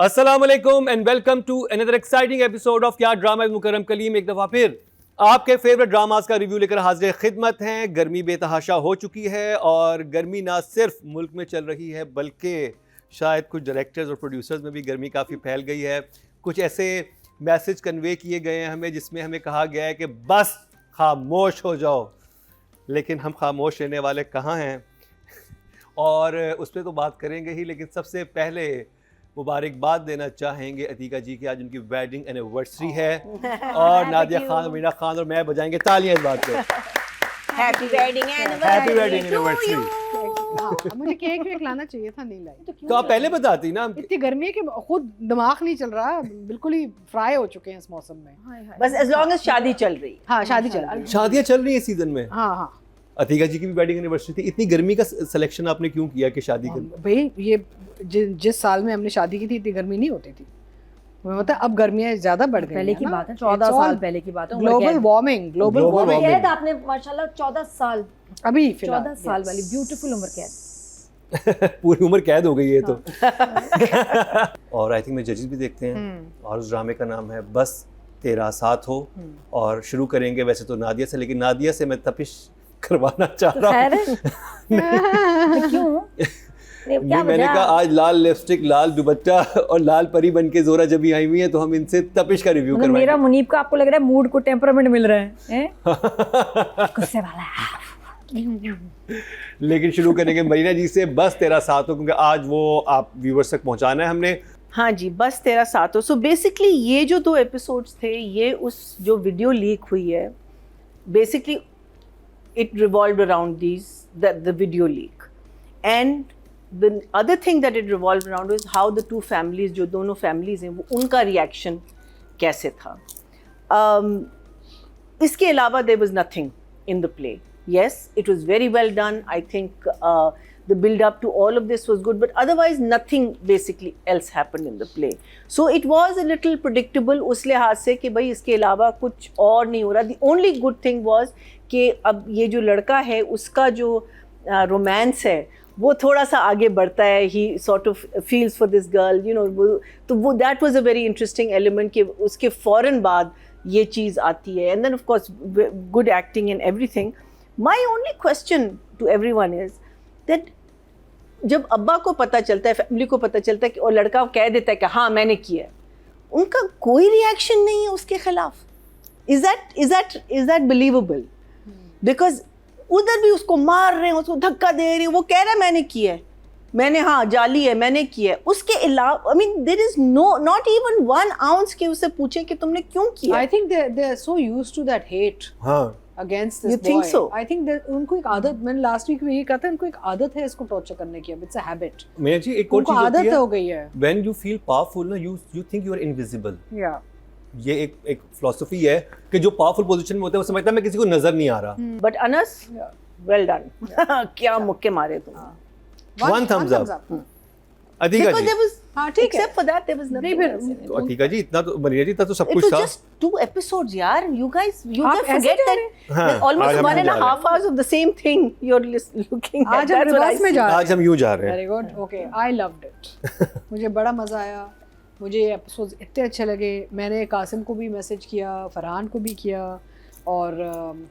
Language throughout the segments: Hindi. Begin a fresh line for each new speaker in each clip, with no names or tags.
अस्सलामुअलैकुम and welcome to another exciting episode of Kya drama Mukarram Kaleem. एक दफ़ा फिर आपके फेवरेट ड्रामास का रिव्यू लेकर हाजिर खिदमत हैं। गर्मी बेतहाशा हो चुकी है और गर्मी ना सिर्फ मुल्क में चल रही है बल्कि शायद कुछ डायरेक्टर्स और प्रोड्यूसर्स में भी गर्मी काफ़ी फैल गई है। कुछ ऐसे मैसेज कन्वे किए गए हैं हमें जिसमें हमें कहा गया है कि बस खामोश हो जाओ, लेकिन हम खामोश रहने वाले कहाँ हैं और उस पर तो बात करेंगे ही, लेकिन सबसे पहले मुबारकबाद देना चाहेंगे अतीका जी की आज उनकी वेडिंग एनिवर्सरी है और नादिया खान और मीना खान और मैं बजाएंगे तालियां इस बात पे।
Happy wedding
anniversary.
मुझे केक वेक लाना चाहिए था, नहीं लाई।
तो आप पहले बताती ना।
इतनी गर्मी है कि खुद दिमाग नहीं चल रहा, बिल्कुल ही फ्राई हो चुके हैं इस मौसम में।
बस एज लॉन्ग एज शादी चल रही।
हाँ, शादी चल रही है।
शादियां चल रही है सीजन में।
हाँ हाँ,
अतीका जी की भी वेडिंग एनिवर्सरी थी। इतनी गर्मी का सिलेक्शन आपने क्यों किया कि शादी कर?
भाई ये जिस साल में हमने शादी की थी इतनी गर्मी नहीं होती थी। मतलब अब गर्मियाँ ज्यादा बढ़ गई।
पहले की बात है, 14 साल पहले की बात है।
ग्लोबल वार्मिंग
कैद आपने माशाल्लाह 14 साल
अभी
14 साल वाली ब्यूटीफुल उम्र कैद।
पूरी उम्र कैद हो गई है तो। और आई थिंक मैं जजेस भी देखते हैं और उस ड्रामे का नाम है बस तेरा साथ हो। और शुरू करेंगे वैसे तो नादिया से, लेकिन नादिया से मैं तपिश करवाना चाह रहा हूँ।
क्यों?
मैंने कहा आज लाल लिपस्टिक, लाल दुपट्टा और लाल परी बन के जोरा जब भी आई हुई है तो हम इनसे तपिश का रिव्यू करवाएंगे।
मेरा मुनीब का आपको लग रहा है मूड को टेम्परामेंट मिल रहा है गुस्से वाला है।
लेकिन शुरू करेंगे मरीना जी से बस तेरा साथ हो, क्योंकि आज वो आप व्यूवर्स तक पहुंचाना है हमने।
हाँ जी, बस तेरा साथ हो। सो बेसिकली ये जो 2 एपिसोड्स थे, ये उस जो वीडियो लीक हुई है, basically it revolved around the video leak, and the other thing that it revolved around was how the two families, जो दोनों families हैं, वो उनका reaction कैसे था। इसके अलावा there was nothing in the play. Yes, it was very well done. I think the build up to all of this was good, but otherwise nothing basically else happened in the play. So it was a little predictable उस लिहाज से कि भाई इसके अलावा कुछ और नहीं हो रहा। The only good thing was कि अब ये जो लड़का है उसका जो रोमांस है वो थोड़ा सा आगे बढ़ता है। He sort of feels for this girl, you know, तो वो that was a very interesting element कि उसके फ़ौरन बाद ये चीज़ आती है। And then of course good acting and everything. My only question to everyone is that जब अब्बा को पता चलता है, फैमिली को पता चलता है कि और लड़का कह देता है कि हाँ मैंने किया है, उनका कोई रिएक्शन नहीं है उसके खिलाफ। Is that believable? बिकॉज उधर भी उसको मार रहे हैं, उसको धक्का दे रहे हैं, वो कह रहा है मैंने किया है, मैंने हाँ जाली है, मैंने किया है। उसके अलावा I mean there is not even 1 ounce के उससे पूछे कि तुमने क्यों किया।
I think they are so used to that hate against this
You think
boy.
so?
I think that उनको एक आदत, मैंने लास्ट वीक में ये कहा था, उनको एक आदत है इसको टॉर्चर करने की। अब इट्स अ हैबिट।
मैं जी एक और
उनको
चीज होती
आदत
है,
हो गई है।
When you feel powerful ना, you think you are invisible.
Yeah.
ये एक फिलॉसफी है कि जो पावरफुल पोजीशन में होता है वो समझता है मैं किसी को नजर नहीं आ रहा।
But Anas well done. क्या मुक्के मारे तुम।
One thumbs up. Atika
Because
ji,
there was
हाँ ठीक है।
except for that there was nothing
नहीं,
else in it.
तो अतीका जी इतना तो मरीना जी इतना तो सब
It
कुछ
was
था।
just 2 episodes, यार। You guys
आप ऐसे
forget
जा
that
रहे
हाँ,
almost
आज हम
1 and
जा
a
रहे
half hours of the same thing you're looking at.
आज हम
That's what I
रिवर्स में
see.
जा रहे हैं।
आज हम यूं जा रहे हैं।
Very good, okay, I loved it. मुझे बड़ा मज़ा आया, मुझे ये एपिसोड्स इतने अच्छे लगे। मैंने कासिम को भी मैसेज किया, फरहान को भी किया और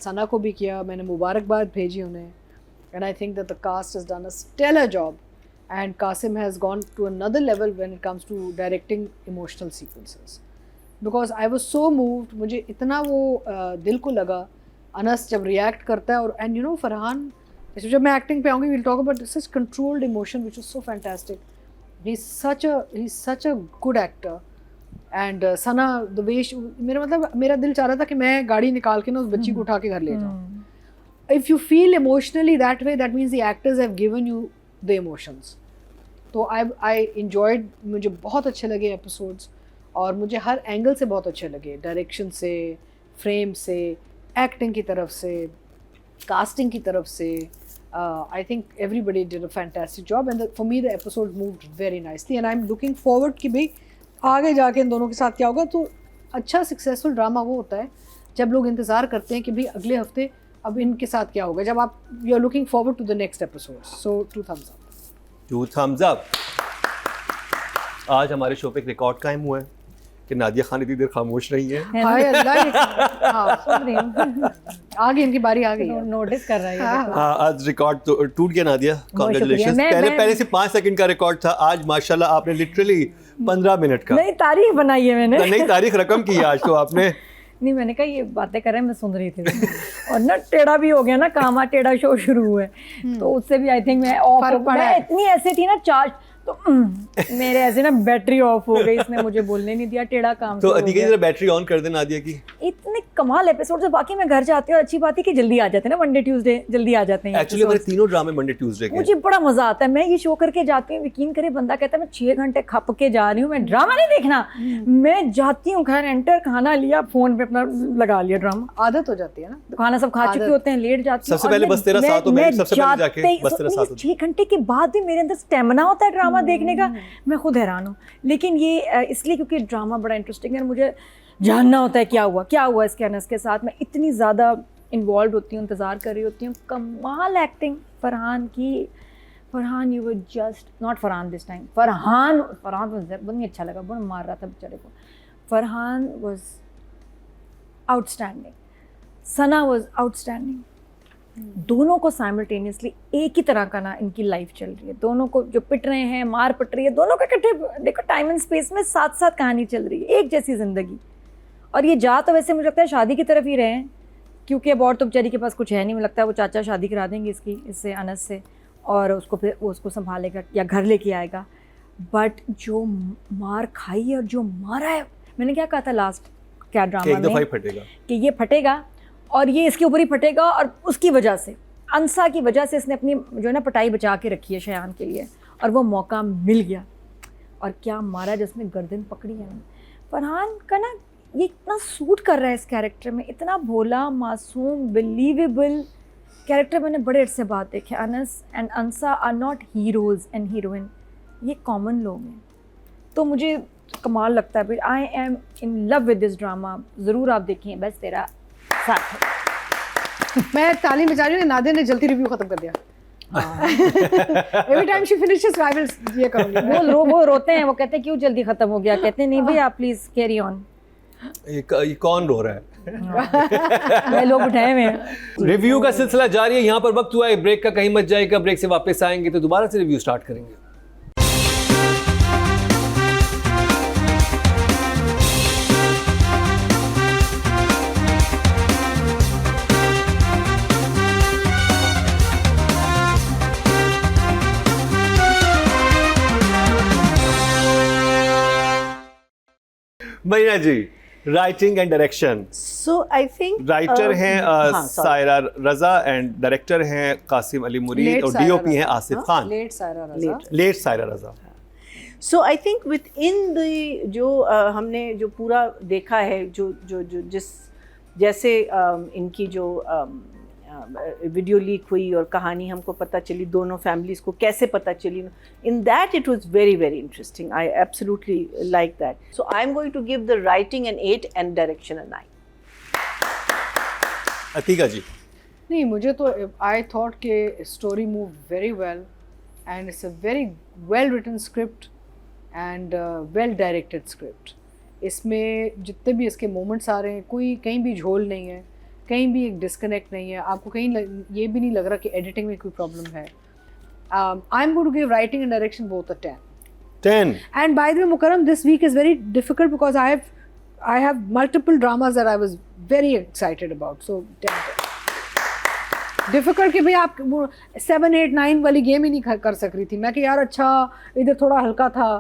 सना को भी किया। मैंने मुबारकबाद भेजी उन्हें। And I think that the cast has done a stellar job and Qasim has gone to another level when it comes to directing emotional sequences, because I was so moved. मुझे इतना वो दिल को लगा अनस जब रिएक्ट करता है। और एंड यू नो फरहान, जब मैं एक्टिंग पे आऊँगी will talk about such controlled emotion which is so fantastic. he's such a good actor and Sana the way मेरा दिल चाह रहा था कि मैं गाड़ी निकाल के ना उस बच्ची को उठा के घर ले जाऊँ। If you feel emotionally that way, that means the actors have given you the emotions. तो I enjoyed, मुझे बहुत अच्छे लगे एपिसोड्स और मुझे हर एंगल से बहुत अच्छे लगे। डायरेक्शन से, फ्रेम से, एक्टिंग की तरफ से, कास्टिंग की तरफ से। I think everybody did a fantastic job and for me the episode moved very nicely and I'm looking forward कि भाई आगे जाके इन दोनों के साथ क्या होगा। तो अच्छा सक्सेसफुल ड्रामा वो होता है जब लोग इंतज़ार करते हैं कि भाई अगले हफ्ते अब इनके साथ क्या होगा, जब आप you are looking forward to the next episode. So 2 thumbs up.
2 thumbs up. आज हमारे शो पे एक रिकॉर्ड कायम हुआ है कि नादिया खान इतनी देर खामोश रही है।
हाय अल्लाह हाँ
सुन रही हूँ,
आ गई, इनकी बारी आ गई है।
नोटिस कर रहा है ये।
हाँ, आज रिकॉर्ड तो टूट गया नादिया, कांग्रेचुलेशन। पहले से 5 सेकंड का रिकॉर्ड था, आज माशाल्लाह आपने लिटरली 15 मिनट का
नई तारीख बनाई है मैंने।
नई तारीख रकम की है आज तो आपने।
नहीं, मैंने कहा ये बातें कर रहे हैं, मैं सुन रही थी। और ना टेढ़ा भी हो गया ना, कामा टेढ़ा शो शुरू हुआ है, तो उससे भी आई थिंक मैं ऑफ हो गया। मैं इतनी ऐसे थी ना चार्ज, तो मेरे ऐसे ना बैटरी ऑफ हो गई, इसने मुझे बोलने नहीं दिया, टेढ़ा काम
तो अतिका जी जरा बैटरी ऑन कर दे नादिया की।
इतने कमाल एपिसोड से बाकी मैं घर जाती हूँ, अच्छी बात है कि जल्दी आ जाते हैं ना, मंडे ट्यूसडे जल्दी आ जाते हैं।
एक्चुअली हमारे तीनों ड्रामे मंडे ट्यूसडे के।
मुझे बड़ा मजा आता है, मैं ये शो करके जाती हूँ, यकीन करे बंदा कहता है मैं 6 घंटे खप के जा रही हूँ, मैं ड्रामा नहीं देखना। मैं जाती हूँ घर, एंटर, खाना लिया, फोन पे अपना लगा लिया ड्रामा।
आदत हो जाती है ना,
तो खाना सब खा चुके होते हैं, लेट जाती हूँ।
सबसे पहले बस तेरा साथ हो, मैं सबसे पहले जाके बस तेरा साथ हो।
6 घंटे के बाद भी मेरे अंदर स्टेमिना होता है ड्रामा देखने का, मैं खुद हैरान हूँ। लेकिन ये इसलिए क्योंकि ड्रामा बड़ा इंटरेस्टिंग है, मुझे जानना होता है क्या हुआ इसके अनस के साथ। मैं इतनी ज़्यादा इन्वॉल्व होती हूँ, इंतज़ार कर रही होती हूँ। कमाल एक्टिंग फरहान की। Farhan, you were just not Farhan this time, Farhan बहुत नहीं अच्छा लगा, बहुत मार रहा था बेचारे को। Farhan was outstanding, Sana was outstanding. दोनों को साइमल्टेनियसली एक ही तरह का ना इनकी लाइफ चल रही है, दोनों को जो पिट रहे हैं, मार पिट रही है, दोनों का इकट्ठे देखो टाइम एंड स्पेस में साथ साथ कहानी चल रही है, एक जैसी ज़िंदगी। और ये जा तो वैसे मुझे लगता है शादी की तरफ ही रहे हैं, क्योंकि अब और तो बेचारी के पास कुछ है नहीं, मुझे लगता है वो चाचा शादी करा देंगे इससे अनस से, और उसको फिर वो उसको संभालेगा या घर लेके आएगा। बट जो मार खाई है और जो मारा है, मैंने क्या कहा था लास्ट क्या ड्रामा में कि ये फटेगा और ये इसके ऊपर ही फटेगा, और उसकी वजह से, अंसा की वजह से इसने अपनी जो है ना पटाई बचा के रखी है शयान के लिए, और वो मौका मिल गया। और क्या मारा जिसने गर्दन पकड़ी है। फरहान का ना ये इतना सूट कर रहा है इस कैरेक्टर में, इतना भोला, मासूम, बिलीवेबल कैरेक्टर मैंने बड़े अरसे बाद देखे। Anas and Ansa are not heroes and heroine, ये कॉमन लोग हैं। तो मुझे कमाल लगता है। I am in love with this drama, ज़रूर आप देखें, बस तेरा साथ।
मैं ताली बजा रही हूँ, नादिया ने जल्दी रिव्यू खत्म कर दिया। Every time she finishes I will ये करूंगी।
वो रोते हैं, वो कहते हैं क्यों जल्दी खत्म हो गया, कहते हैं नहीं भैया प्लीज कैरी ऑन।
ये कौन रो रहा है?
लोग उठाए हुए हैं।
रिव्यू का सिलसिला जारी है। यहाँ पर वक्त हुआ है ब्रेक का, कहीं मत जाएगा। ब्रेक से वापस आएंगे तो दोबारा से रिव्यू स्टार्ट करेंगे। Marina ji, writing and direction.
So I think
writer हैं
हाँ,
सायरा रजा एंड डायरेक्टर हैं कासिम अली मुरीद और डीओपी हैं Asif Khan.
Late Saira Raza.
Late Saira Raza.
So I think within the जो हमने जो पूरा देखा है, जो जिस जैसे इनकी जो वीडियो लीक हुई और कहानी हमको पता चली, दोनों फैमिलीज़ को कैसे पता चली, in that it was very very interesting. I absolutely like that. So I am going to give the writing an 8 and direction an 9।
Atika ji.
नहीं, मुझे तो आई थॉट के story move very well and it's a very well written script and well directed script. इसमें जितने भी इसके मोमेंट्स आ रहे हैं, कोई कहीं भी झोल नहीं है, कहीं भी एक डिस्कनेक्ट नहीं है। आपको कहीं ये भी नहीं लग रहा कि एडिटिंग में कोई प्रॉब्लम है। I am going to give writing and direction both a 10। And by the way, Mukarram, this week is very difficult because I have multiple dramas that I was very excited about. So difficult कि भाई आप 7, 8, 9 वाली गेम ही नहीं कर सक रही थी। मैं कि यार अच्छा इधर थोड़ा हल्का था।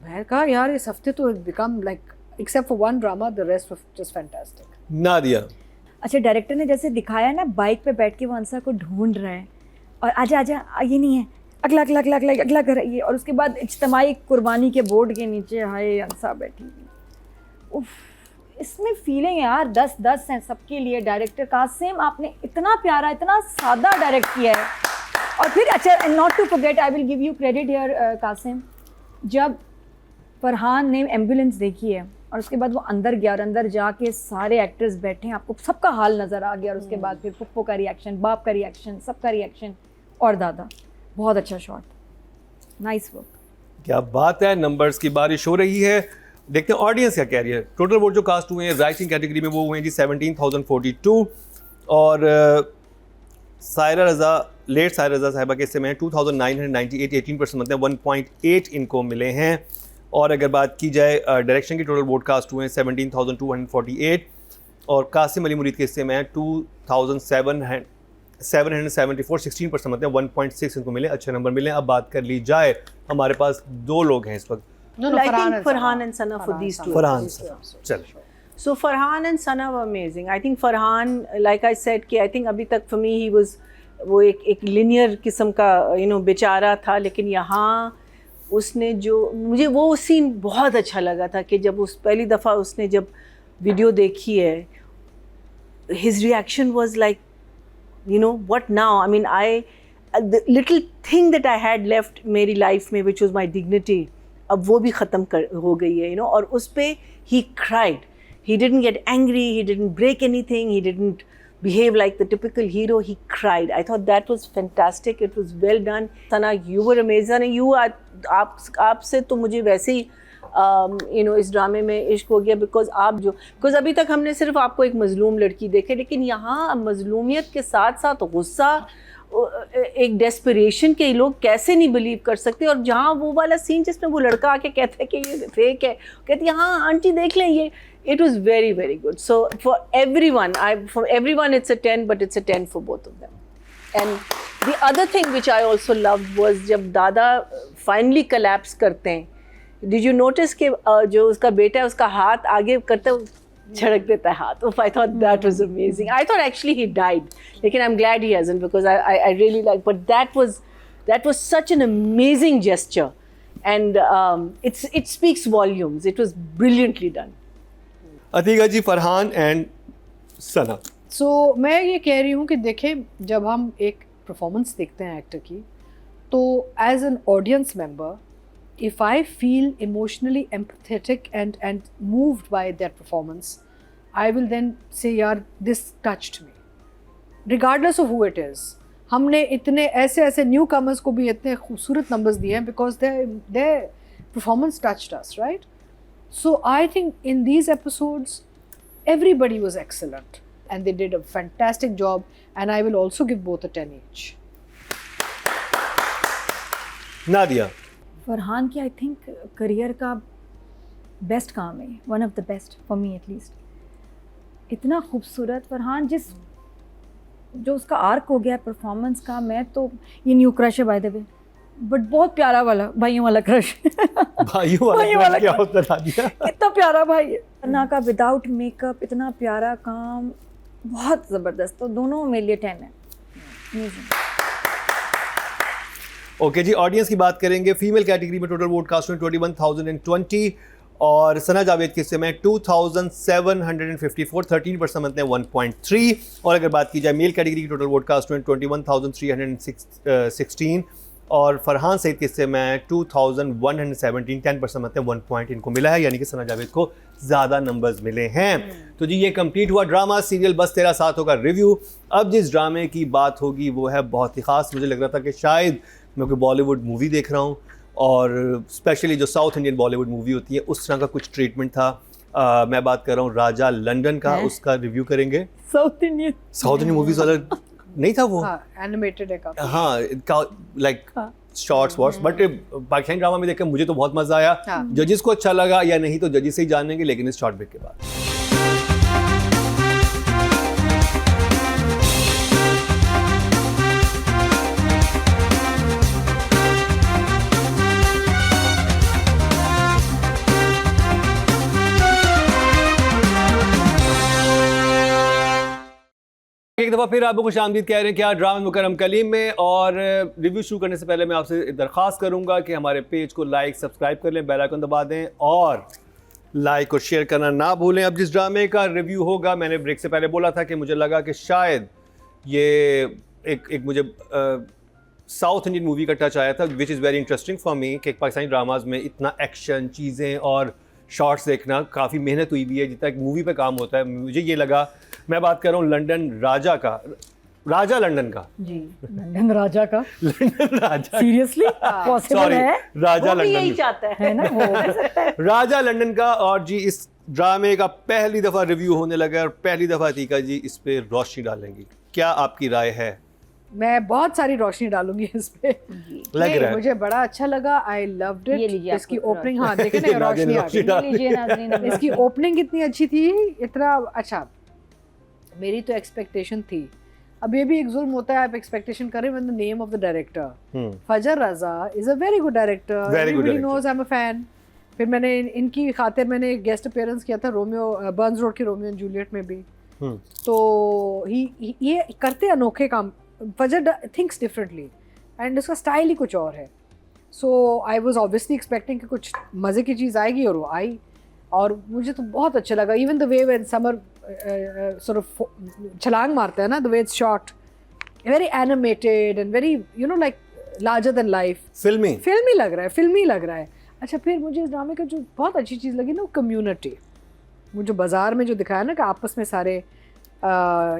मैं कहा यार इस हफ्ते तो become like except for one drama, the rest was just fantastic.
Nadia.
अच्छा, डायरेक्टर ने जैसे दिखाया ना, बाइक पे बैठ के वो अंसा को ढूंढ रहा है और आजा आजा, ये नहीं है, अगला कर ये, और उसके बाद इज्तिमाई कुर्बानी के बोर्ड के नीचे हाय अंसा बैठी। उफ, इसमें फीलिंग यार 10-10 हैं सबके लिए। डायरेक्टर कासिम, आपने इतना प्यारा, इतना सादा डायरेक्ट किया है। और फिर अच्छा, not to forget, I will give you credit here Qasim, जब फरहान ने एम्बुलेंस देखी है और उसके बाद वो अंदर गया और अंदर जाके सारे एक्टर्स बैठे हैं, आपको सबका हाल नज़र आ गया, और उसके बाद फिर पुप्पो का रिएक्शन, बाप का रिएक्शन, सबका रिएक्शन, और दादा, बहुत अच्छा शॉट, नाइस वर्क।
क्या बात है, नंबर्स की बारिश हो रही है। देखते हैं ऑडियंस क्या कह रही है। टोटल वोट जो कास्ट हुए हैं राइटिंग कैटेगरी में वो हुए हैं जी 17,042 और सायरा रज़ा, लेट सायरा रज़ा साहिबा के हिस्से में 2,998, 18% मतलब 1.8 इनको मिले हैं। और अगर बात की जाए डायरेक्शन की, टोटल वोट कास्ट हुए हैं 17,248 और कासिम अली मुरीद के हिस्से में 2,774, 16% मतलब 1.6 इनको मिले, अच्छे नंबर मिले। अब बात कर ली जाए, हमारे पास 2 लोग हैं इस वक्त।
No,
I think
and
Farhan and Sana for these two.
Farhan
These two
Sana,
episodes.
चल
So Farhan and Sana were amazing. I think Farhan, like I said, कि I think अभी तक for me he was वो एक linear किस्म का बेचारा था, लेकिन यहाँ उसने जो, मुझे वो सीन बहुत अच्छा लगा था कि जब उस पहली दफ़ा उसने जब वीडियो देखी है, his reaction was like, what now? I mean, the little thing that I had left मेरी life में, which was my dignity, अब वो भी ख़त्म हो गई है, और उस पे he cried. He didn't get angry, he didn't break anything, he didn't behave like the typical hero, he cried. I thought that was fantastic, it was well done. Sana, you were amazing. You are, आपसे तो मुझे वैसे ही इस ड्रामे में इश्क हो गया, बिकॉज अभी तक हमने सिर्फ आपको एक मजलूम लड़की देखे, लेकिन यहाँ मजलूमियत के साथ साथ गुस्सा, एक डेस्परेशन के लोग कैसे नहीं बिलीव कर सकते। और जहाँ वो वाला सीन जिसमें वो लड़का आके कहता है कि ये फेक है, कहती है हाँ आंटी देख लें ये, it was very very good. So for everyone it's a 10, but it's a 10 for both of them. And the other thing which I also loved was जब दादा finally collapse करते हैं, did you notice कि जो उसका बेटा है उसका हाथ आगे करते झड़क देता है हाथ। I thought that was amazing. I thought actually he died, लेकिन I'm glad he hasn't, because I really like, but that was such an amazing gesture, and it speaks volumes. It was brilliantly done.
Atika ji, Farhan and Sana.
So मैं ये कह रही हूँ कि देखें, जब हम एक परफॉर्मेंस देखते हैं एक्टर की, तो as an audience member, if I feel emotionally empathetic and moved by that performance, I will then say यार this touched me, regardless of who it is. हमने इतने ऐसे न्यू कमर्स को भी इतने खूबसूरत नंबर्स दिए हैं because they performance touched us, right? So I think in these episodes, everybody was excellent and they did a fantastic job, and I will also give both a 10 each.
Nadia.
Farhan की आई थिंक करियर का बेस्ट काम है, one of the best for me at least. इतना खूबसूरत फरहान, जो उसका आर्क हो गया परफॉर्मेंस का, मैं तो ये न्यू क्रश है बाय द वे, बट बहुत प्यारा वाला भाइयों वाला क्रश।
भाइयों वाला क्या होता है नादिया?
इतना प्यारा भाई है अन्ना का, विदाउट मेकअप इतना प्यारा काम, बहुत ज़बरदस्त। तो दोनों मेरे लिए 10 है।
ओके जी, ऑडियंस की बात करेंगे। फीमेल कैटेगरी में टोटल वोट कास्ट हुए 21,020 और सना जावेद के हिस्से में 2,754, 13% मतलब 1.3। और अगर बात की जाए मेल कैटेगरी की, टोटल वोट कास्ट हुए 21,316 और फरहान सईद के हिस्से में 2,117, 10% मतलब 1 पॉइंट इनको मिला है, यानी कि सना जावेद को ज़्यादा नंबर्स मिले हैं। तो जी ये कंप्लीट हुआ ड्रामा सीरियल बस तेरा साथ होगा रिव्यू। अब जिस ड्रामे की बात होगी वो है बहुत ही ख़ास। मुझे लग रहा था कि शायद मैं कोई बॉलीवुड मूवी देख रहा हूँ, और स्पेशली जो साउथ इंडियन बॉलीवुड मूवी होती है उस तरह का कुछ ट्रीटमेंट था। मैं बात कर रहा हूँ राजा लंदन का, उसका रिव्यू करेंगे।
साउथ इंडियन
मूवीज़ वाला नहीं था वो?
एनिमेटेड है काफी।
हाँ, like shorts what's, but Pakistani drama में देखकर मुझे तो बहुत मजा आया। जजेस को अच्छा लगा या नहीं तो जजेस से ही जानेंगे, लेकिन इस शॉर्ट ब्रेक के बाद। एक दफ़ा फिर आपको खुशामदीद कह रहे हैं क्या ड्रामा मुकरम कलीम में। और रिव्यू शुरू करने से पहले मैं आपसे दरख्वास्त करूंगा कि हमारे पेज को लाइक सब्सक्राइब कर लें, बेल आइकन दबा दें और लाइक और शेयर करना ना भूलें। अब जिस ड्रामे का रिव्यू होगा, मैंने ब्रेक से पहले बोला था कि मुझे लगा कि शायद ये एक मुझे साउथ इंडियन मूवी का टच आया था, which is very interesting for me कि पाकिस्तानी ड्रामाज में इतना एक्शन चीज़ें और शॉर्ट्स देखना काफ़ी मेहनत हुई भी है, जितना एक मूवी पे काम होता है। मुझे ये लगा, मैं बात कर रहा हूँ लंदन राजा का। राजा लंदन का
जी, लंदन राजा का
लंदन राजा
सीरियसली पॉसिबल
सॉरी
है
राजा
वो भी यही
लंदन
चाहता है।
है ना, हो भी सकता है।
राजा लंदन का। और जी इस ड्रामे का पहली दफा रिव्यू होने लगा है और पहली दफा अतीका जी इस पे रोशनी डालेंगी, क्या आपकी राय है?
मैं बहुत सारी रोशनी डालूंगी इस पे।
लग
नहीं,
रहा है
मुझे बड़ा अच्छा लगा, आई लव्ड
ये लीजिए
इट। इसकी
आपको
ओपनिंग, हाँ देखे ना,
नाज़रीन
रोशनी आ
रोशनी
गई।
डाल
ये लीजिए नाज़रीन, अब
इसकी ओपनिंग कितनी अच्छी थी, इतना अच्छा। मेरी तो एक्सपेक्टेशन थी। अब ये भी एक जुल्म होता है, आप एक्सपेक्टेशन करें when the name of the director Fazar Raza is a very good director, everybody knows, I am a fan. फिर मैंने इनकी खातिर मैंने गेस्ट अपीयरेंस किया था रोमियो, बर्न्स रोड के रोमियो एंड जूलियट में भी। तो ये करते अनोखे काम, फजर थिंक्स डिफरेंटली एंड उसका स्टाइल ही कुछ और है। So I was obviously expecting कि कुछ मज़े की चीज़ आएगी और वो आई, और मुझे तो बहुत अच्छा लगा। Even the way when summer sort of छलांग मारता है ना, the way it's shot very animated and very you know like larger than life, फिल्मी लग रहा है। अच्छा, फिर मुझे इस ड्रामे का जो बहुत अच्छी चीज़ लगी ना, वो कम्युनिटी, वो जो बाज़ार में जो दिखाया ना कि आपस में सारे,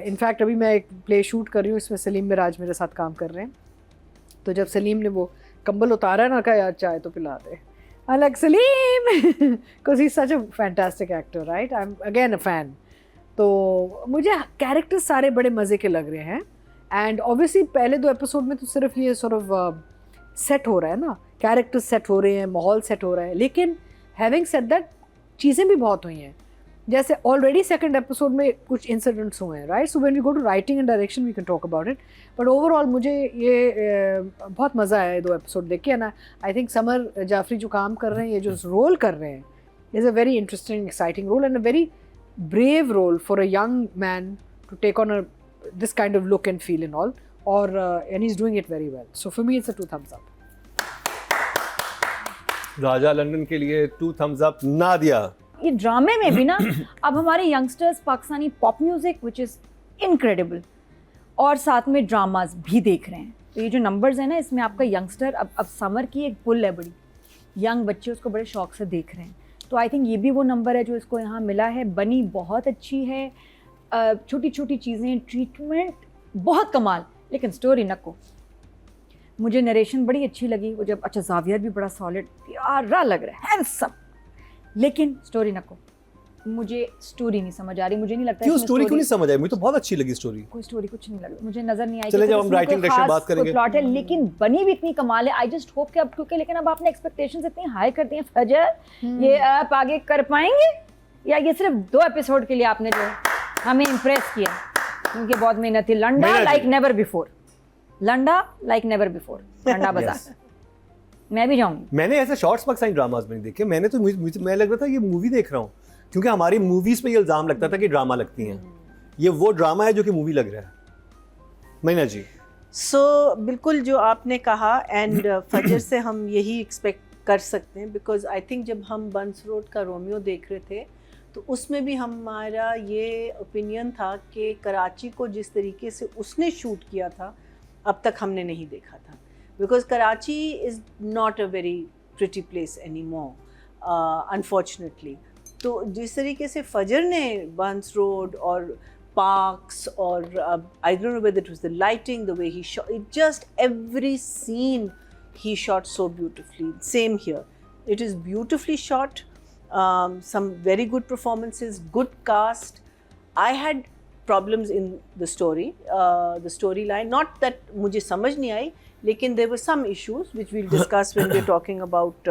इनफैक्ट अभी मैं एक प्ले शूट कर रही हूँ, इसमें सलीम मिराज मेरे साथ काम कर रहे हैं। तो जब सलीम ने वो कंबल उतारा ना, कहा यार चाय तो पिला दे, I like Salim because he is such a fantastic actor, right? I am again a fan. तो मुझे कैरेक्टर्स सारे बड़े मज़े के लग रहे हैं। एंड ऑब्वियसली पहले 2 एपिसोड में तो सिर्फ ये sort of सेट हो रहा है ना, कैरेक्टर्स सेट हो रहे हैं, माहौल सेट हो रहा है, लेकिन हैविंग सेड दैट चीज़ें भी बहुत हुई हैं। जैसे ऑलरेडी सेकंड एपिसोड में कुछ इंसिडेंट्स हुए हैं, right? So when we go to writing and direction we can talk about it, but overall मुझे ये बहुत मज़ा आया 2 एपिसोड देख के ना। आई थिंक समर जाफरी जो काम कर रहे हैं, ये जो रोल कर रहे हैं, is a very interesting exciting role and a very brave role for a young man to take on this kind of look and feel and all, and he's doing it very well. So for me, it's a 2 thumbs up.
Raja London के लिए 2 thumbs up। नादिया,
ये ड्रामे में भी ना अब हमारे youngsters Pakistani pop music which is incredible, और साथ में ड्रामाज भी देख रहे हैं। तो ये जो नंबर्स हैं ना, इसमें आपका यंगस्टर, अब समर की एक पुल है बड़ी, यंग बच्चे उसको बड़े शौक से देख रहे हैं। तो आई थिंक ये भी वो नंबर है जो इसको यहाँ मिला है। बनी बहुत अच्छी है, छोटी छोटी चीज़ें, ट्रीटमेंट बहुत कमाल, लेकिन स्टोरी नको। मुझे नरेशन बड़ी अच्छी लगी, वो जब, अच्छा जावियर भी बड़ा सॉलिड प्यारा लग रहा है, हैंडसम, लेकिन स्टोरी नको। मुझे स्टोरी नहीं समझ आ रही, मुझे नहीं लगता
क्यों स्टोरी क्यों नहीं समझ आई? मुझे तो बहुत अच्छी लगी स्टोरी।
कोई स्टोरी कुछ नहीं लगी, मुझे नजर नहीं आई।
चले जब हम राइटिंग डायरेक्शन बात करेंगे,
प्लॉट है, लेकिन बनी भी इतनी कमाल है। आई जस्ट होप कि अब, क्योंकि लेकिन अब आपने एक्सपेक्टेशंस इतनी हाई कर दी हैं फजर, ये आप आगे कर पाएंगे या ये सिर्फ 2 एपिसोड के लिए आपने जो हमें इम्प्रेस किया? क्योंकि बहुत मेहनत थी। Landa like never before, Landa like never before, Landa Bazaar. मैं भी जाऊंगी।
मैंने ऐसे शॉर्ट्स पाकिस्तानी ड्रामास में नहीं देखे। मैंने तो मुझे मैं लग रहा था ये मूवी देख रहा हूँ, क्योंकि हमारी मूवीज पे ये इल्जाम लगता था कि ड्रामा लगती हैं। ये वो ड्रामा है जो कि मूवी लग रहा है। मैना जी,
सो बिल्कुल जो आपने कहा, एंड फजर से हम यही एक्सपेक्ट कर सकते हैं, बिकॉज आई थिंक जब हम बंस रोड का रोमियो देख रहे थे तो उसमें भी हमारा ये ओपिनियन था कि कराची को जिस तरीके से उसने शूट किया था अब तक हमने नहीं देखा था, because Karachi is not a very pretty place any more unfortunately. तो जिस तरीके से फजर ने बंस रोड और पार्क्स और I don't know whether it was the lighting, the way he shot it, just every scene he shot so beautifully. Same here, it is beautifully shot, some very good performances, good cast. I had problems in the storyline, not that मुझे समझ नहीं आई, लेकिन there were some issues which we'll discuss when we're talking about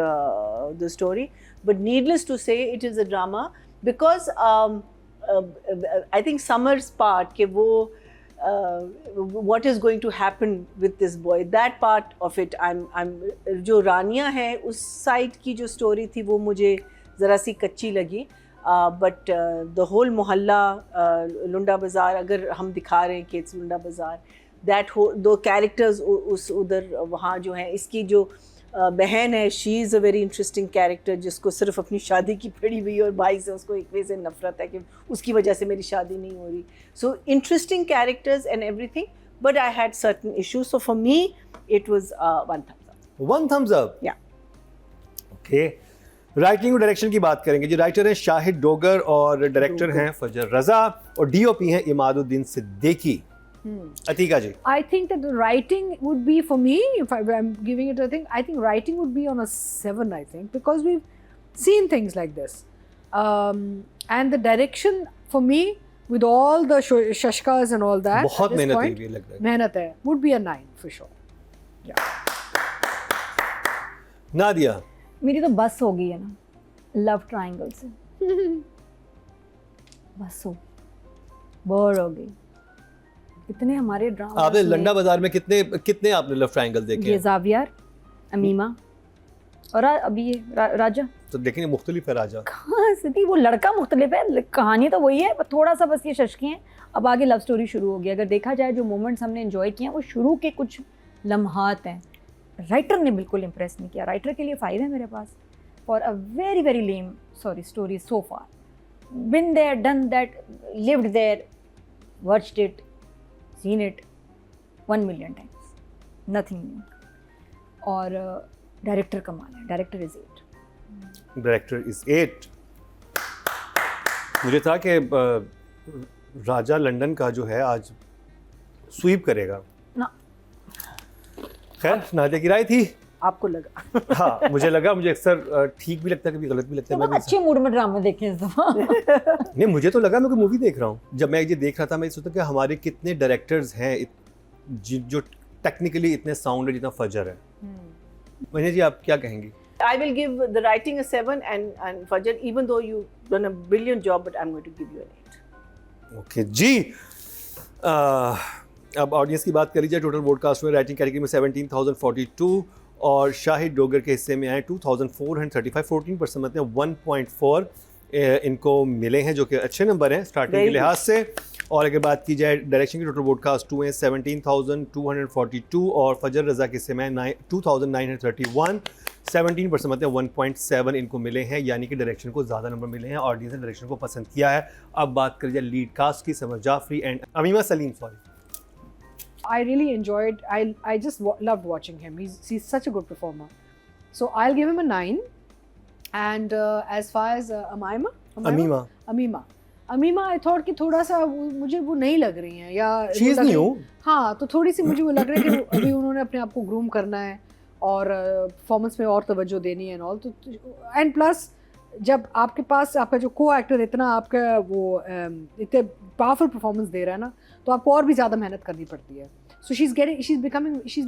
the story. But needless to say, it is a drama because I think Samar's part कि वो what is going to happen with this boy, that part of it, I'm जो रानिया है उस साइड की जो स्टोरी थी वो मुझे ज़रा सी कच्ची लगी, बट द होल मोहल्ला लुंडा बाज़ार अगर हम दिखा रहे हैं कि इट्स लुंडा बाज़ार, दैट हो दो कैरेक्टर्स उस उधर वहाँ जो है, इसकी जो बहन है, she is a very interesting character जिसको सिर्फ अपनी शादी की पड़ी हुई और भाई से उसको एक वे से नफरत है कि उसकी वजह से मेरी शादी नहीं हो रही. So interesting characters and everything, but I had certain issues. So for me it was 1 thumbs up.
1 thumbs up.
Yeah.
Okay. Writing और डायरेक्शन की बात करेंगे. जो राइटर हैं शाहिद डोगर और डायरेक्टर हैं फजर रजा और डीओपी हैं इमादुद्दीन सिद्दीकी. अतीका जी.
I think that the writing would be, for me, if I'm giving it a thing, I think writing would be on a 7, I think, because we've seen things like this. And the direction, for me, with all the shashkas and all that,
बहुत
at this
मेहनत
point,
हुई है लग रहा है.
मेहनत है, would be a 9 for sure. Yeah.
Nadia.
मेरी तो बस हो गई है ना लव ट्रायंगल से बस हो बोर हो गई. इतने हमारे ड्रामा
आपने लंडा बाजार में कितने आपने लव ट्रायंगल देखे
ये
हैं?
जावियर, अमीमा और अभी ये राजा.
तो देखेंगे मुख्तलिफ है राजा.
हाँ सिद्धि, वो लड़का मुख्तलिफ है, कहानी तो वही है, थोड़ा सा बस ये शशकी हैं. अब आगे लव स्टोरी शुरू हो गई. अगर देखा जाए जो मोमेंट्स हमने एंजॉय किए हैं वो शुरू के कुछ लम्हात हैं. राइटर ने बिल्कुल इम्प्रेस नहीं किया. राइटर के लिए 5 है मेरे पास for a very very lame story so far. Been there, done that, lived there, watched it, seen it 1 million times, nothing new. और डायरेक्टर कमाल है. Director is 8.
Director is 8. मुझे था कि राजा लंदन का जो है आज स्वीप करेगा
ना.
खैर नादिया की राय थी.
आपको लगा?
हाँ मुझे लगा, मुझे अक्सर ठीक भी लगता है कभी गलत भी लगता है.
तो
मैं
अच्छे मूड में ड्रामा देखे इस दफा.
नहीं, मुझे तो लगा मैं कोई मूवी देख रहा हूँ. जब मैं ये देख रहा था मैं सोचा कि हमारे कितने डायरेक्टर्स हैं जो टेक्निकली इतने साउंड है जितना फजर है. महीने जी आप क्या कहेंगी?
I will give the writing a 7 and Fajr, even though you've done a brilliant job, but I'm going to give you an 8.
Okay जी. अब ऑडियंस की बात करी जाए. टोटल वोटकास्ट में राइटिंग कैटेगरी में 17,042 और शाहिद डोगर के हिस्से में आए 2,435. 14% मतलब 1.4 इनको मिले हैं, जो कि अच्छे नंबर हैं स्टार्टिंग के लिहाज से. और अगर बात की जाए डायरेक्शन की, टोटल वोटकास्ट 2 हैं 17,242 और फजर रज़ा के हिस्से में 2,931. 17% मतलब 1.7 इनको मिले हैं, यानी कि डायरेक्शन को ज़्यादा नंबर मिले हैं. ऑडियंस ने डायरेक्शन को पसंद किया है. अब बात करी जाए लीड कास्ट की. Samar Jafri and Amima Saleem. Sorry,
I really enjoyed. I just loved watching him. He's such a good performer. So I'll give him a 9. And as far as Ameema, I thought कि थोड़ा सा मुझे वो नहीं लग रही हैं या
She is new.
हाँ, तो थोड़ी सी मुझे वो लग रहा है कि अभी उन्होंने अपने आप को ग्रूम करना है और परफॉर्मेंस में और तवज्जो देनी है और तो एंड प्लस जब आपके पास आपका जो को एक्टर इतना आपका वो इतने पावरफुल परफॉर्मेंस दे रहा है ना, तो आपको और भी ज़्यादा मेहनत करनी पड़ती है. So she is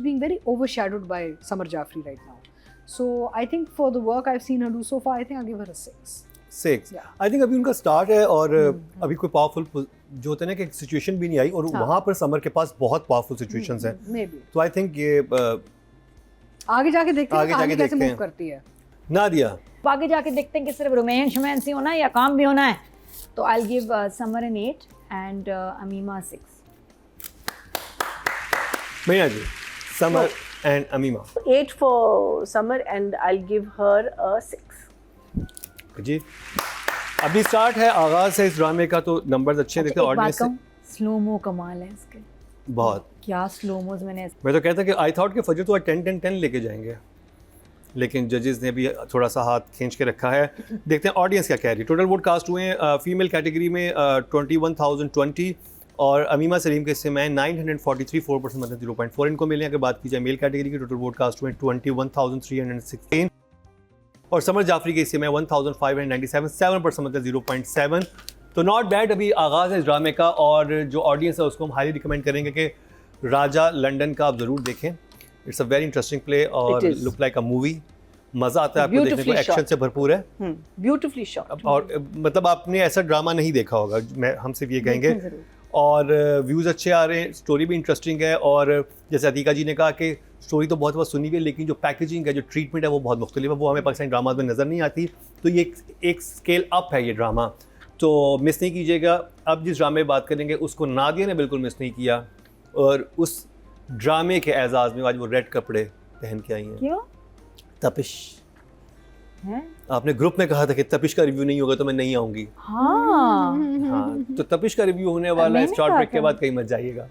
being very overshadowed by Samar Jafri right now. So I think for the work I have seen her do so far, I think I give her a 6.
I think अभी उनका स्टार्ट है और अभी कोई पावरफुल जो होता है ना कि सिचुएशन भी नहीं आई और वहाँ पर समर के पास बहुत पावरफुल सिचुएशंस हैं. तो आई थिंक ये
आगे जाके देखते हैं
आगे
कैसे मूव करती है.
नादिया,
आगे जाके देखते हैं कि सिर्फ रोमांस ही होना है या काम भी होना है. तो I will give Samar an 8 and Amima 6.
Maiya ji, Samar and Amima.
8 for Summer and I'll give her a 6.
जी अभी स्टार्ट है, आगाज है इस ड्रामे का, तो नंबर्स अच्छे देखते हैं ऑडियंस से.
स्लोमो कमाल है इसके.
बहुत
क्या स्लोमोज मैंने.
मैं तो कहता कि आई थॉट कि फजर तो 10-10-10 लेके जाएंगे, लेकिन जजेस ने भी थोड़ा सा हाथ खींच के रखा है. देखते हैं ऑडियंस क्या कह रही है. टोटल वोट कास्ट हुए हैं फीमेल कैटेगरी में 21,020 और अमीमा सलीम के हिस्से में 943. 4% मतलब 0.4 इनको मिले. अगर बात की जाए मेल कैटेगरी की, टोटल वोट कास्ट हुए 21,316 और समर जाफरी के हिस्से में 1,597. 7% मतलब 0.7. तो नॉट बैड. अभी आगाज़ है इस ड्रामे का और जो ऑडियंस है उसको हम हाईली रिकमेंड करेंगे कि राजा लंदन का आप ज़रूर देखें. It's a very interesting play और लुक लाइक अ मूवी. मज़ा आता है आपको देखने को. एक्शन से भरपूर है.
Beautifully shot.
और मतलब आपने ऐसा ड्रामा नहीं देखा होगा, हम सिर्फ ये कहेंगे. और व्यूज़ अच्छे आ रहे हैं, स्टोरी भी इंटरेस्टिंग है. और जैसे अतीका जी ने कहा कि स्टोरी तो बहुत सुनी हुई है, लेकिन जो पैकेजिंग है, जो ट्रीटमेंट है वो बहुत मुख्तलिफ है. वो हमें पाकिस्तानी ड्रामा में नज़र नहीं आती. तो ये एक स्केल अप है ये ड्रामा, तो मिस नहीं कीजिएगा. अब जिस ड्रामे में बात करेंगे उसको नादिया ने बिल्कुल मिस नहीं किया और उस ड्रामे के एजाज़ में आज वो रेड कपड़े पहन के आई हैं.
क्यों?
तपिश
है?
आपने ग्रुप में कहा था कि तपिश का रिव्यू नहीं होगा तो मैं नहीं आऊँगी. हाँ, तो तपिश का रिव्यू होने वाला है. शॉर्ट ब्रेक के बाद कहीं मत जाइएगा.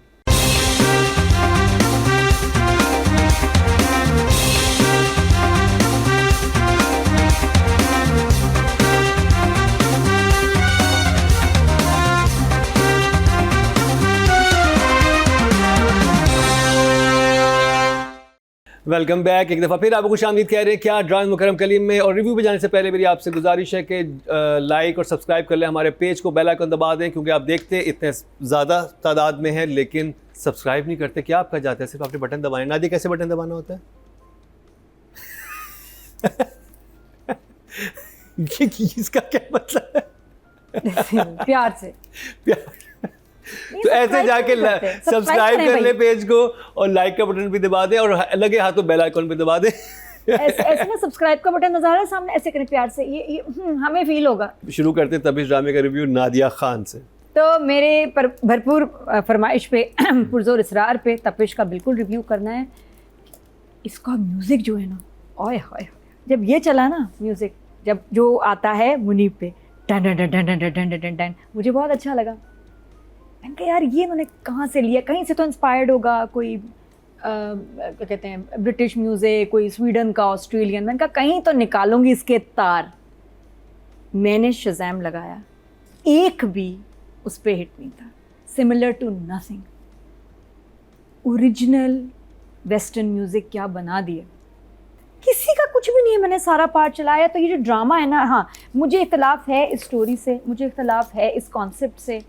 Welcome back. एक दफ़ा फिर आपको खुशामदीद कह रहे हैं क्या ड्रामा मुकर्रम कलीम में। और रिव्यू पे जाने से पहले मेरी आपसे गुजारिश है कि लाइक और सब्सक्राइब कर लें हमारे पेज को, बेल आइकन दबा दें, क्योंकि आप देखते इतने ज़्यादा तादाद में हैं लेकिन सब्सक्राइब नहीं करते। क्या आपका जाता है? सिर्फ आपने बटन दबाना। नादिया, कैसे बटन दबाना होता है? इसका क्या मतलब है?
प्यार से।
तो ऐसे जाके सब्सक्राइब कर ले पेज को और लाइक का बटन भी दबा दें और लगे हाथों बेल आइकन भी दबा दें।
ऐसे ना सब्सक्राइब का बटन नजर आ रहा है सामने, ऐसे करें प्यार से, ये हमें फील होगा।
शुरू करते हैं तबिश ड्रामे का रिव्यू नादिया खान से।
तो मेरे पर भरपूर फरमाइश पे पुरजोर इसरार पे तपिश का बिल्कुल रिव्यू करना है। इसका म्यूज़िक जो है ना, ओए होए, जब ये चला ना म्यूज़िक, जब जो आता है मुनीब पे टन टन टन टन टन टन टन टन, मुझे बहुत अच्छा लगा। मैंने कहा यार ये इन्होंने कहाँ से लिया, कहीं से तो इंस्पायर्ड होगा, कोई क्या कहते हैं ब्रिटिश म्यूज़िक, कोई स्वीडन का, ऑस्ट्रेलियन। मैंने कहा कहीं तो निकालूंगी इसके तार। मैंने शज़ैम लगाया, एक भी उस पर हिट नहीं था। Similar to nothing. Original western music क्या बना दिया, किसी का कुछ भी नहीं है। मैंने सारा पार्ट चलाया। तो ये जो ड्रामा है ना, हाँ मुझे इख्तलाफ है इस स्टोरी से, मुझे इख्तलाफ है इस कॉन्सेप्ट से।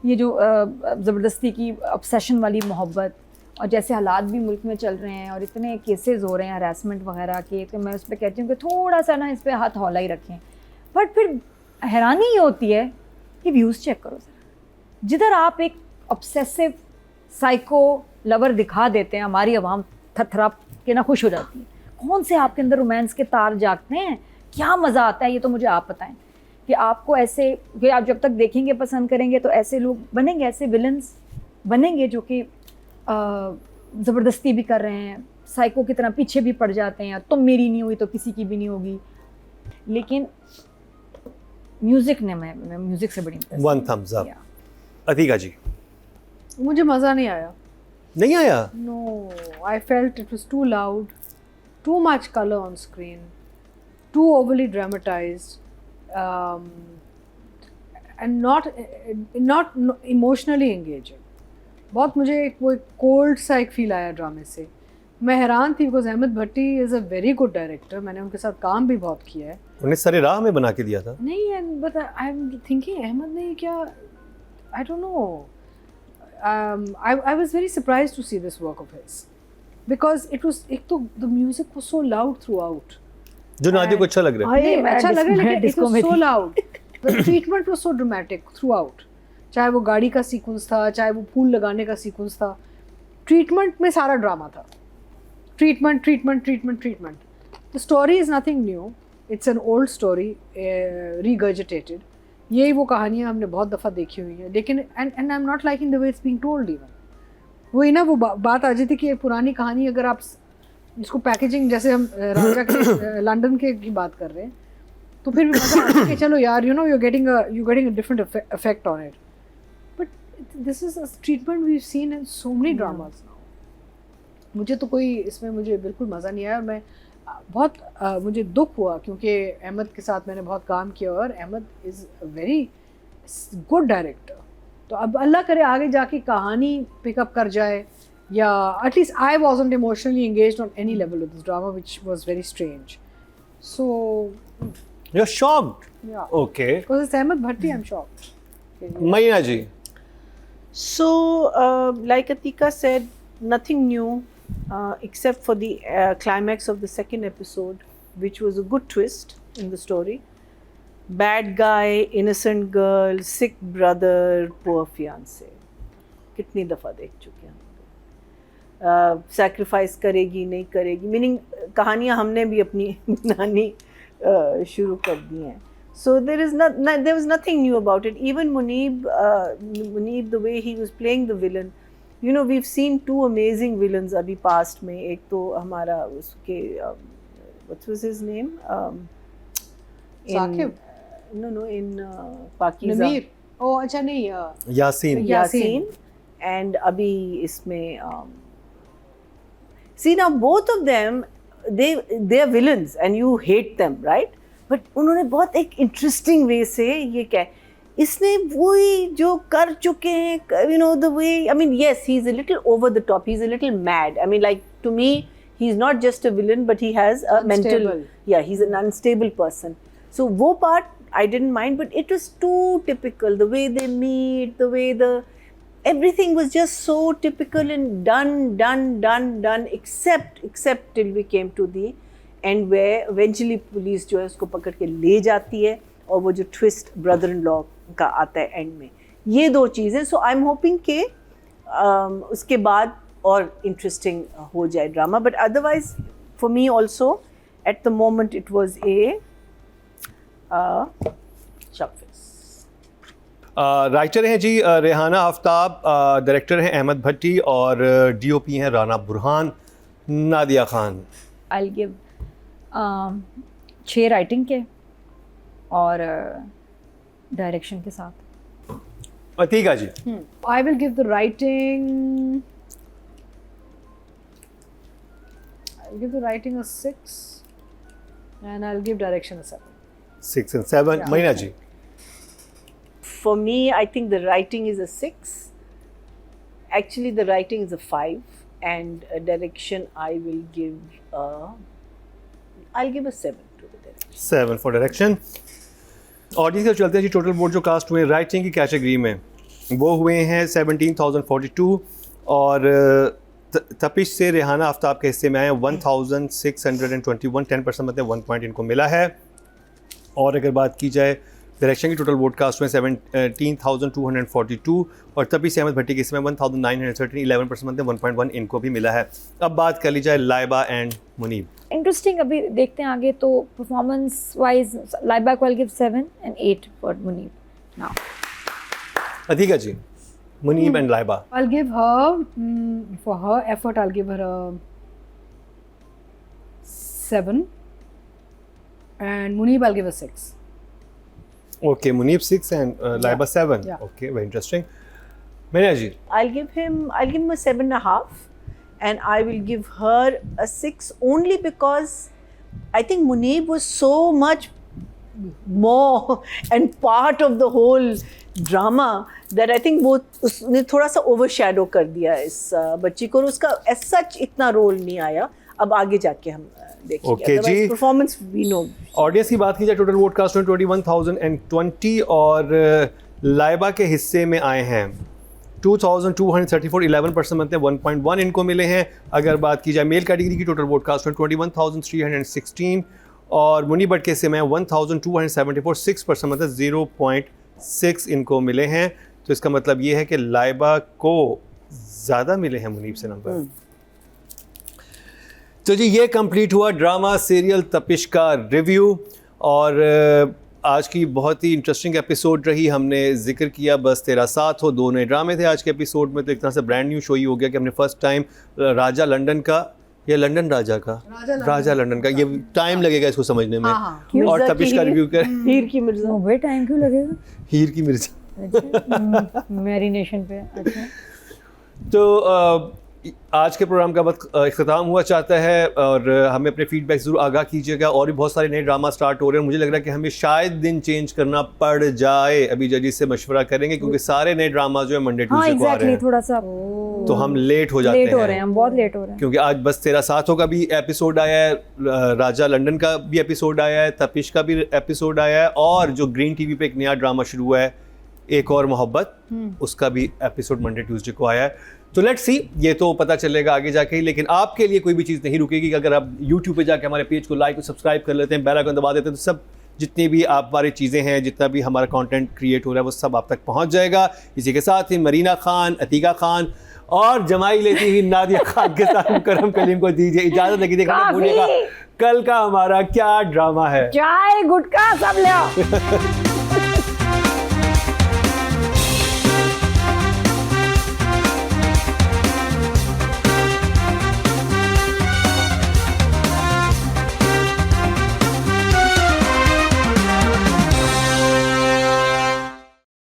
ये जो ज़बरदस्ती की ऑब्सेशन वाली मोहब्बत, और जैसे हालात भी मुल्क में चल रहे हैं और इतने केसेस हो रहे हैं हरासमेंट वगैरह के, तो मैं उस पर कहती हूँ कि थोड़ा सा ना इस पर हाथ हौला ही रखें। बट फिर हैरानी ये होती है कि व्यूज़ चेक करो ज़रा। जिधर आप एक ऑब्सेसिव साइको लवर दिखा देते हैं, हमारी आवाम थरथरा के ना खुश हो जाती है। कौन से आपके अंदर रोमांस के तार जागते हैं, क्या मज़ा आता है, ये तो मुझे आप बताएं। कि आपको ऐसे, कि आप जब तक देखेंगे पसंद करेंगे तो ऐसे लोग बनेंगे, ऐसे विलन्स बनेंगे जो कि ज़बरदस्ती भी कर रहे हैं, साइको की तरह पीछे भी पड़ जाते हैं, तुम मेरी नहीं हुई तो किसी की भी नहीं होगी। लेकिन म्यूज़िक ने, मैं म्यूज़िक से बड़ी
वन थम्स अप। अतीका जी,
मुझे मज़ा नहीं आया।
नहीं आया?
No, I felt it was too loud, too much color on screen, too overly dramatized, and not emotionally engaging. बहुत मुझे वो कोल्ड सा एक फील आया ड्रामे से। मैं हैरान थी because Ahmed Bhatti is a very good director. मैंने उनके साथ काम भी बहुत किया है।
उन्हें सारे राह में बना के दिया था।
नहीं, but I am thinking Ahmed ने क्या, I don't know, I was very surprised to see this work of his because it was, एक तो the music was so loud throughout.
जो नादिया को अच्छा लग रहा है।
नहीं, अच्छा लग रहा है लेकिन it was so loud. The treatment was so dramatic throughout. चाहे वो गाड़ी का सीक्वेंस था, चाहे वो फूल लगाने का सीक्वेंस था, ट्रीटमेंट में सारा ड्रामा था। Treatment treatment treatment treatment. The story is nothing new. It's an old story, regurgitated. यही वो कहानियाँ हमने बहुत दफ़ा देखी हुई हैं, लेकिन and I am not liking the way it's being told even. वही ना वो बात आ जाती कि एक पुरानी कहानी अगर आप इसको पैकेजिंग, जैसे हम राजा के लंदन के की बात कर रहे हैं, तो फिर भी मज़ा आता है कि चलो यार you know you getting a different effect on it. But this is a treatment we have seen in so many dramas now. मुझे तो कोई इसमें मुझे बिल्कुल मज़ा नहीं आया। और मैं बहुत मुझे दुख हुआ क्योंकि अहमद के साथ मैंने बहुत काम किया और Ahmed is a very good director. तो अब अल्लाह करे आगे जाके कहानी पिकअप कर जाए, या at least I wasn't emotionally engaged on any level with this drama which was very strange. So
you are shocked?
या
okay,
because it's Ahmed Bhatti, I am shocked.
Maina ji.
So, like Atika said, nothing new. Except for the climax of the second episode, which was a good twist in the story. Bad guy, innocent girl, sick brother, poor fiance. कितनी दफ़ा देख चुके हैं। Sacrifice करेगी नहीं करेगी, meaning कहानियाँ हमने भी अपनी बनानी शुरू कर दी हैं। So there was nothing new about it. Even Muneeb, the way he was playing the villain. You know, we've seen two amazing villains अभी past में। एक तो हमारा उसके what was his name?
Saqib?
No, in Pakeezah.
नमीर? ओ अच्छा नहीं,
यासीन।
And अभी इसमें see now both of them they are villains and you hate them, right? But उन्होंने बहुत एक interesting way से ये क्या इसने वही जो कर चुके हैं, you know, the way, I mean, yes, he's a little over the top, he's a little mad. I mean, like, to me, he's not just a villain, but he has a mental,
Unstable.
yeah, he's an unstable person. So wo part I didn't mind, but it was too typical. The way they meet, the way everything was just so typical and done, except till we came to the end where eventually police जो है उसको पकड़ के ले जाती है और वो जो twist brother-in-law का आता है end में. ये दो चीज़ें. So I'm hoping कि उसके बाद और interesting हो जाए drama. But otherwise for me also at the moment it was a shockface.
Writer हैं जी रेहाना आफ्ताब, डायरेक्टर हैं अहमद भट्टी और डीओपी हैं Rana Burhan. Nadia Khan.
I'll give 6 writing के और डायरेक्शन के साथ.
अतीका जी.
I will give the writing. I'll give the writing a 6, and I'll give direction a 7.
6 and 7. महीना जी.
For me, I think the writing is a 6. Actually, the writing is a 5, and direction I will give. I'll give a 7 to the direction.
7 for direction. Audience का चलते हैं जी. टोटल वोट जो कास्ट हुए राइटिंग की कैटेगरी में वो हुए हैं 17,042 और तपिश से रेहाना आफ्ताब के हिस्से में आए 1,621. 10% मतलब 1 पॉइंट इनको मिला है. और अगर बात की जाए डायरेक्शन की टोटल वोट कास्ट में 17,242 और तपिश से अहमद भट्टी के हिस्से में 1,913. 11% मतलब 1.1 इनको भी मिला है. अब बात कर ली जाए लाइबा एंड मुनीब.
इंटरेस्टिंग. अभी देखते हैं आगे. तो परफॉर्मेंस वाइज लाइबा को I'll give 7 and 8 for Muneeb now.
Atiqa ji. Muneeb and Laiba.
I'll give her, for her effort, I'll give her a 7, and Muneeb I'll give a 6.
Okay, Muneeb 6 and Laiba 7.
Yeah.
Okay, very interesting. Mehna ji.
I'll give him a 7.5, and I will give her a 6 only because I think Muneeb was so much more and part of the whole drama that I think वो उसने थोड़ा सा overshadow कर दिया इस बच्ची को और उसका as such इतना रोल नहीं आया. अब आगे जाके हम देखेंगे.
Okay, जी.
Performance we know.
ऑडियंस की बात की जाए टोटल वोट कास्ट में 21,020 और लाइबा के हिस्से में आए हैं 2,234. 11% मतलब 1.1 इनको मिले हैं. अगर बात की जाए मेल कैटेगरी की टोटल वोट कास्ट में 21,316 और मुनीब भट्ट के हिस्से में 1,274. 6% मतलब 0.6 इनको मिले हैं. तो इसका मतलब ये है कि लाइबा को ज़्यादा मिले हैं मुनीब से नंबर. तो जी ये कंप्लीट हुआ ड्रामा सीरियल तपिश का रिव्यू और आज की बहुत ही इंटरेस्टिंग एपिसोड रही. हमने जिक्र किया बस तेरा साथ हो. 2 नए ड्रामे थे आज के एपिसोड में. तो एक तरह से ब्रांड न्यू शो ही हो गया कि हमने फर्स्ट टाइम राजा लंदन का या लंदन राजा का राजा लंदन का ये टाइम लगेगा इसको समझने में. और तपिश का रिव्यू कर
हीर की मिर्जा.
वे टाइम क्यों लगेगा?
हीर की मिर्जा.
मैरिनेशन पे. अच्छा.
तो आज के प्रोग्राम का वक्त इख्तिताम हुआ चाहता है और हमें अपने फीडबैक ज़रूर आगाह कीजिएगा. और भी बहुत सारे नए ड्रामा स्टार्ट हो रहे हैं. मुझे लग रहा है कि हमें शायद दिन चेंज करना पड़ जाए. अभी जजेस से मशवरा करेंगे क्योंकि सारे नए ड्रामा जो है मंडे ट्यूसडे को आ रहे हैं.
थोड़ा सा
तो हम लेट हो जाते हैं.
हम बहुत लेट हो रहे हैं
क्योंकि आज बस तेरा साथों का भी एपिसोड आया है, राजा लंदन का भी एपिसोड आया है, तपिश का भी एपिसोड आया है और जो ग्रीन टीवी पे एक नया ड्रामा शुरू हुआ है एक और मोहब्बत, उसका भी एपिसोड मंडे ट्यूसडे को आया है. तो लेट्स सी, ये तो पता चलेगा आगे जाके ही. लेकिन आपके लिए कोई भी चीज़ नहीं रुकेगी. अगर आप यूट्यूब पे जाके हमारे पेज को लाइक और सब्सक्राइब कर लेते हैं, बेल आइकन दबा देते हैं, तो सब जितनी भी आप हमारी चीज़ें हैं, जितना भी हमारा कंटेंट क्रिएट हो रहा है वो सब आप तक पहुंच जाएगा. इसी के साथ ही मरीना खान, अतीका खान और जमाई लेती हुई नादिया खान के साथ मुकर्रम कलीम को दीजिए इजाज़त. लगी देखा भूलेगा कल का हमारा क्या ड्रामा है.
चाय गुटखा सब ले आओ.